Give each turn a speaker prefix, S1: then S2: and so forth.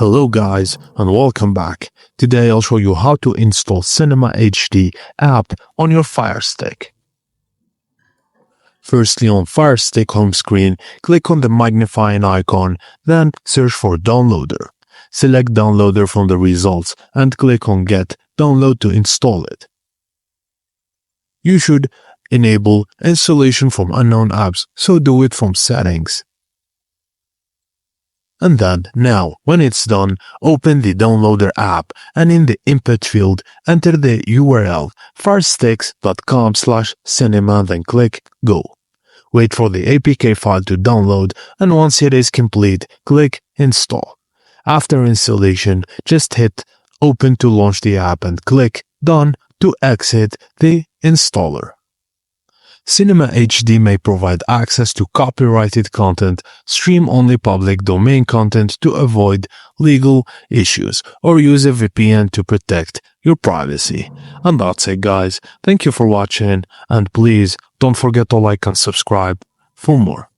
S1: Hello guys and welcome back. Today I'll show you how to install Cinema HD app on your Firestick. Firstly, on Firestick home screen, click on the magnifying icon, then search for Downloader. Select Downloader from the results and click on Get Download to install it. You should enable installation from unknown apps, so do it from Settings. And then, now, when it's done, open the Downloader app and in the input field, enter the URL firesticks.com/cinema, then click Go. Wait for the APK file to download, and once it is complete, click Install. After installation, just hit Open to launch the app and click Done to exit the installer. Cinema HD may provide access to copyrighted content, stream only public domain content to avoid legal issues, or use a VPN to protect your privacy. And that's it guys. Thank you for watching, and please don't forget to like and subscribe for more.